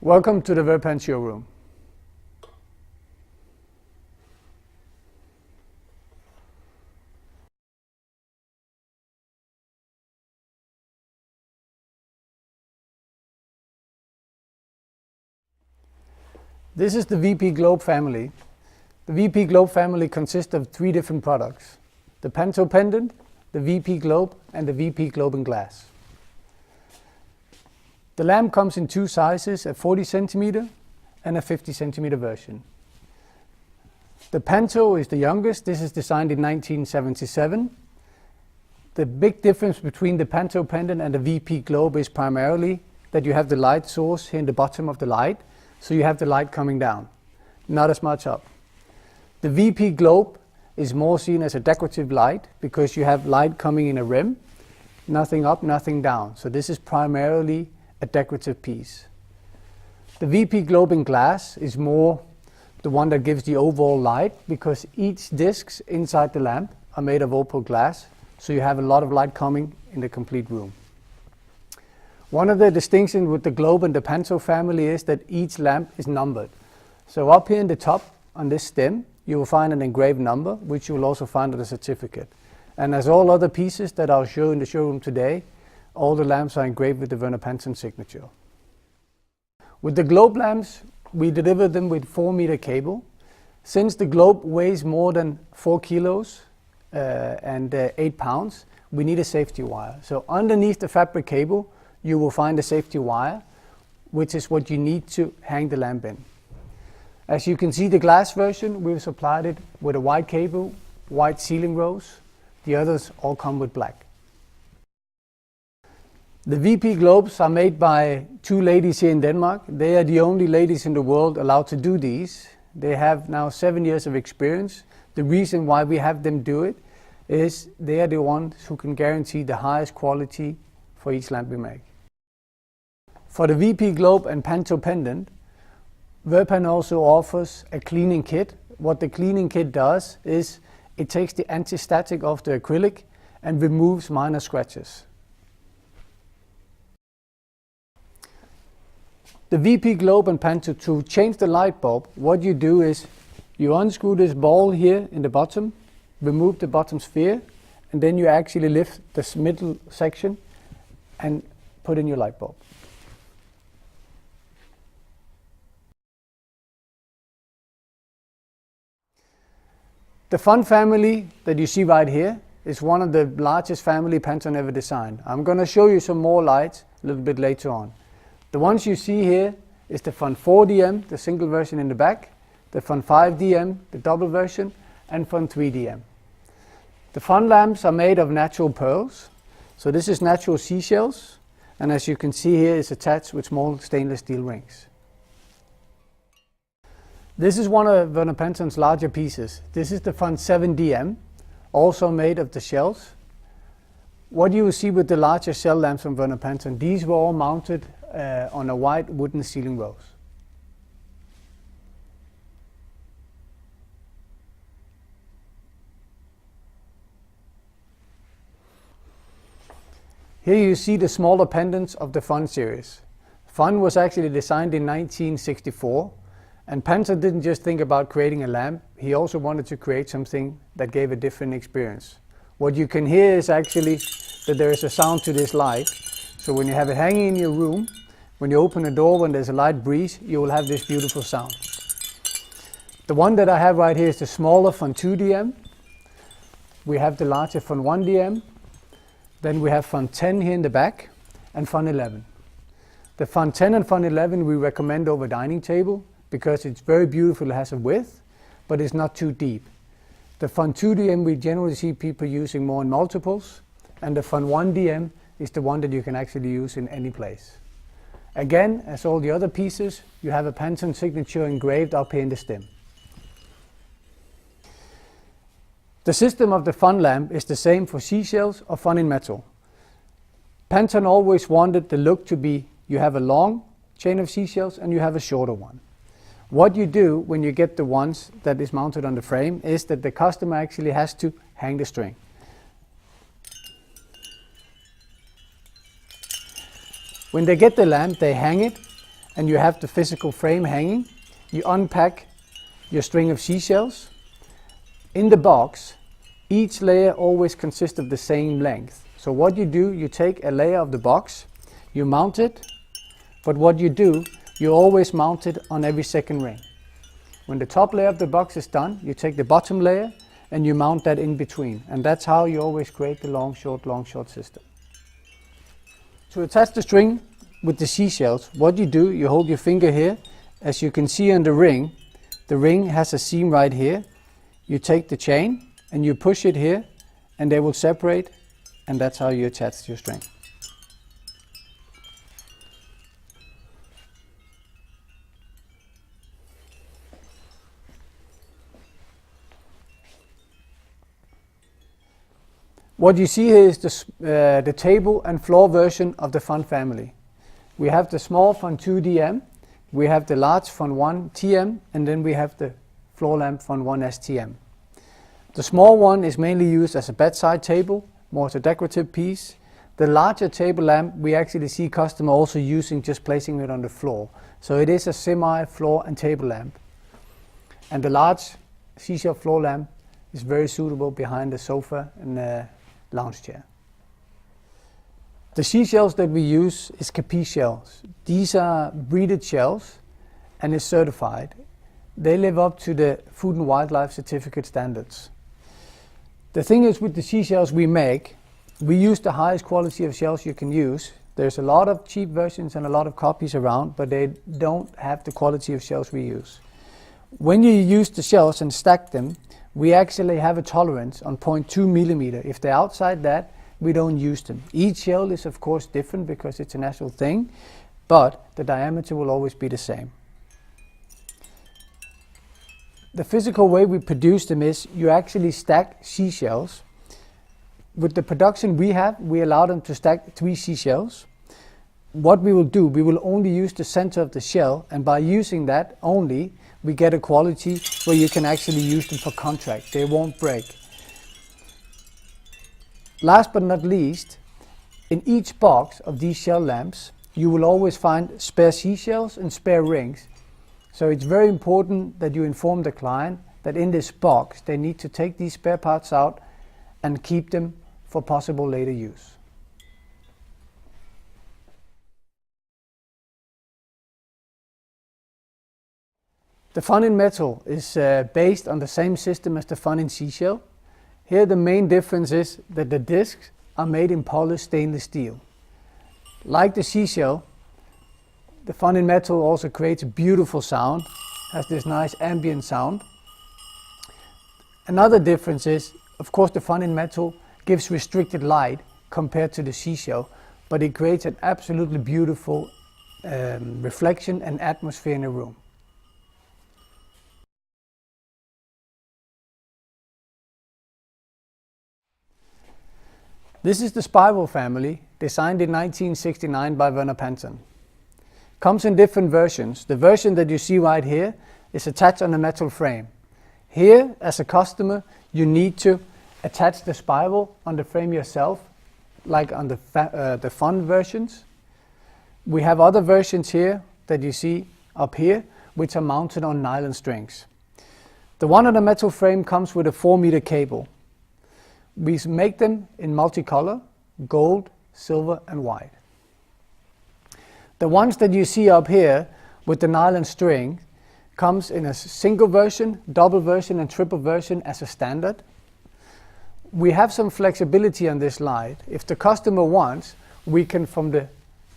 Welcome to the Verpan showroom. This is the VP Globe family. The VP Globe family consists of 3 different products: the Panto pendant, the VP Globe, and the VP Globe in glass. The lamp comes in 2 sizes, a 40 centimeter and a 50 centimeter version. The Panto is the youngest. This is designed in 1977. The big difference between the Panto pendant and the VP Globe is primarily that you have the light source here in the bottom of the light, so you have the light coming down, not as much up. The VP Globe is more seen as a decorative light because you have light coming in a rim, nothing up, nothing down. So this is primarily a decorative piece. The VP Globe in glass is more the one that gives the overall light because each discs inside the lamp are made of opal glass, so you have a lot of light coming in the complete room. One of the distinctions with the Globe and the Panto family is that each lamp is numbered. So up here in the top on this stem, you will find an engraved number, which you will also find on the certificate. And as all other pieces that I'll show in the showroom today, all the lamps are engraved with the Verpan signature. With the Globe lamps, we deliver them with 4-meter cable. Since the Globe weighs more than 4 kilos and 8 pounds, we need a safety wire. So underneath the fabric cable, you will find a safety wire, which is what you need to hang the lamp in. As you can see, the glass version, we've supplied it with a white cable, white sealing rose. The others all come with black. The VP Globes are made by 2 ladies here in Denmark. They are the only ladies in the world allowed to do these. They have now 7 years of experience. The reason why we have them do it is they are the ones who can guarantee the highest quality for each lamp we make. For the VP Globe and Panto pendant, Verpan also offers a cleaning kit. What the cleaning kit does is it takes the anti-static off the acrylic and removes minor scratches. The VP Globe and Panto, to change the light bulb, what you do is you unscrew this ball here in the bottom, remove the bottom sphere, and then you actually lift this middle section and put in your light bulb. The Fun family that you see right here is one of the largest family Panto ever designed. I'm going to show you some more lights a little bit later on. The ones you see here is the Fun 4DM, the single version in the back, the Fun 5DM, the double version, and Fun 3DM. The Fun lamps are made of natural pearls. So this is natural seashells, and as you can see here, it's attached with small stainless steel rings. This is one of Verpan's larger pieces. This is the Fun 7DM, also made of the shells. What you will see with the larger shell lamps from Verpan, these were all mounted on a white wooden sealing rose. Here you see the smaller pendants of the Fun series. Fun was actually designed in 1964, and Panto didn't just think about creating a lamp, he also wanted to create something that gave a different experience. What you can hear is actually that there is a sound to this light. So when you have it hanging in your room, when you open a door, when there's a light breeze, you will have this beautiful sound. The one that I have right here is the smaller Fun 2DM. We have the larger Fun 1DM. Then we have Fun 10 here in the back and Fun 11. The Fun 10 and Fun 11 we recommend over dining table because it's very beautiful, it has a width, but it's not too deep. The Fun 2DM we generally see people using more in multiples, and the Fun 1DM is the one that you can actually use in any place. Again, as all the other pieces, you have a Panto signature engraved up here in the stem. The system of the Fun lamp is the same for seashells or Fun in metal. Panto always wanted the look to be, you have a long chain of seashells and you have a shorter one. What you do when you get the ones that is mounted on the frame is that the customer actually has to hang the string. When they get the lamp, they hang it, and you have the physical frame hanging, you unpack your string of seashells. In the box, each layer always consists of the same length. So what you do, you take a layer of the box, you mount it, but what you do, you always mount it on every second ring. When the top layer of the box is done, you take the bottom layer and you mount that in between. And that's how you always create the long, short system. To attach the string with the seashells, what you do, you hold your finger here. As you can see on the ring has a seam right here. You take the chain and you push it here and they will separate, and that's how you attach your string. What you see here is the table and floor version of the Fun family. We have the small Fun 2DM, we have the large Fun 1 TM, and then we have the floor lamp Fun 1 STM. The small one is mainly used as a bedside table, more as a decorative piece. The larger table lamp we actually see customer also using, just placing it on the floor. So it is a semi-floor and table lamp. And the large seashell floor lamp is very suitable behind the sofa and the lounge chair. The seashells that we use is Capiche shells. These are breeded shells and is certified. They live up to the Food and Wildlife Certificate standards. The thing is, with the seashells we make, we use the highest quality of shells you can use. There's a lot of cheap versions and a lot of copies around, but they don't have the quality of shells we use. When you use the shells and stack them, we actually have a tolerance on 0.2 millimeter. If they're outside that, we don't use them. Each shell is of course different because it's a natural thing, but the diameter will always be the same. The physical way we produce them is you actually stack seashells. With the production we have, we allow them to stack 3 seashells. What we will do, we will only use the center of the shell, and by using that only, we get a quality where you can actually use them for contract. They won't break. Last but not least, in each box of these shell lamps, you will always find spare seashells and spare rings. So it's very important that you inform the client that in this box they need to take these spare parts out and keep them for possible later use. The Fun in Metal is based on the same system as the Fun in Seashell. Here the main difference is that the discs are made in polished stainless steel. Like the Seashell, the Fun in Metal also creates a beautiful sound, has this nice ambient sound. Another difference is, of course, the Fun in Metal gives restricted light compared to the Seashell, but it creates an absolutely beautiful reflection and atmosphere in a room. This is the Spiral family, designed in 1969 by Verpan. Comes in different versions. The version that you see right here is attached on a metal frame. Here, as a customer, you need to attach the spiral on the frame yourself, like on the Fun versions. We have other versions here that you see up here, which are mounted on nylon strings. The one on the metal frame comes with a 4-meter cable. We make them in multicolor, gold, silver and white. The ones that you see up here with the nylon string comes in a single version, double version and triple version as a standard. We have some flexibility on this light. If the customer wants, we can, from the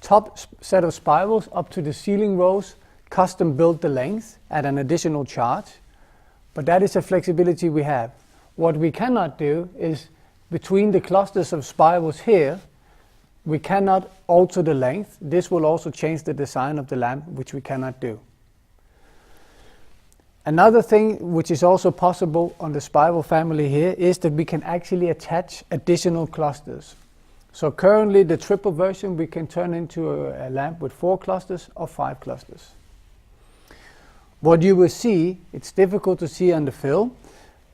top set of spirals up to the ceiling rows, custom build the length at an additional charge. But that is a flexibility we have. What we cannot do is, between the clusters of spirals here, we cannot alter the length. This will also change the design of the lamp, which we cannot do. Another thing which is also possible on the Spiral family here is that we can actually attach additional clusters. So currently the triple version we can turn into a lamp with 4 clusters or 5 clusters. What you will see, it's difficult to see on the film,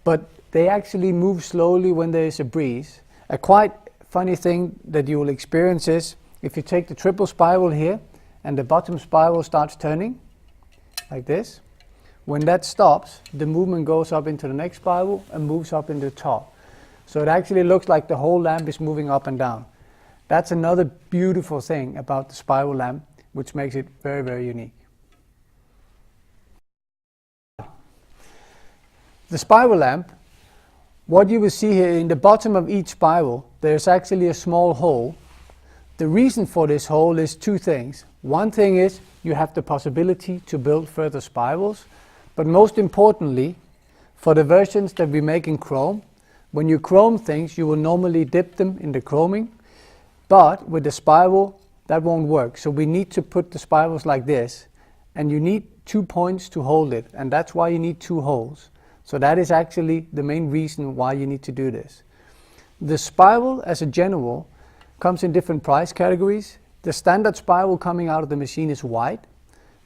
but they actually move slowly when there is a breeze. A quite funny thing that you will experience is, if you take the triple spiral here and the bottom spiral starts turning like this. When that stops, the movement goes up into the next spiral and moves up into the top. So it actually looks like the whole lamp is moving up and down. That's another beautiful thing about the spiral lamp, which makes it very, very unique. The spiral lamp, what you will see here in the bottom of each spiral, there's actually a small hole. The reason for this hole is two things. One thing is you have the possibility to build further spirals, but most importantly, for the versions that we make in chrome, when you chrome things, you will normally dip them in the chroming, but with the spiral, that won't work. So we need to put the spirals like this, and you need 2 points to hold it, and that's why you need 2 holes. So that is actually the main reason why you need to do this. The spiral, as a general, comes in different price categories. The standard spiral coming out of the machine is white.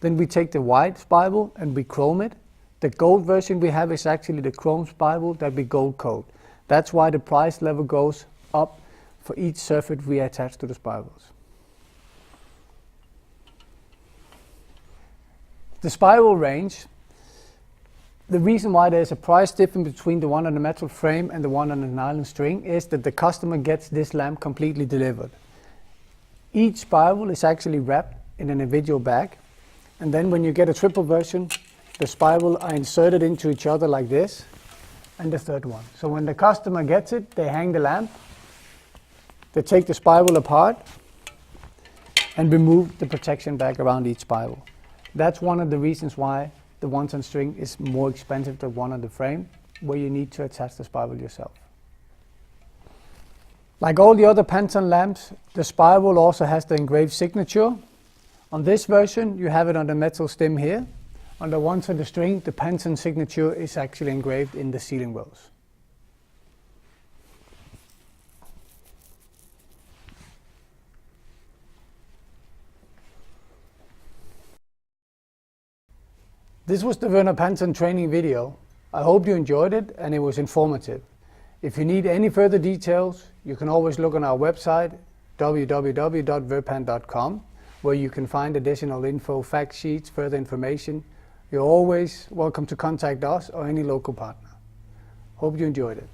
Then we take the white spiral and we chrome it. The gold version we have is actually the chrome spiral that we gold coat. That's why the price level goes up for each surface we attach to the spirals. The spiral range, the reason why there's a price difference between the one on the metal frame and the one on the nylon string is that the customer gets this lamp completely delivered. Each spiral is actually wrapped in an individual bag, and then when you get a triple version, the spiral are inserted into each other like this, and the third one. So when the customer gets it, they hang the lamp, they take the spiral apart, and remove the protection bag around each spiral. That's one of the reasons why the ones on string is more expensive than one on the frame, where you need to attach the spiral yourself. Like all the other Pantone lamps, the spiral also has the engraved signature. On this version, you have it on the metal stem here. On the ones on the string, the Pantone signature is actually engraved in the sealing rows. This was the Verpan training video. I hope you enjoyed it and it was informative. If you need any further details, you can always look on our website www.verpan.com, where you can find additional info, fact sheets, further information. You're always welcome to contact us or any local partner. Hope you enjoyed it.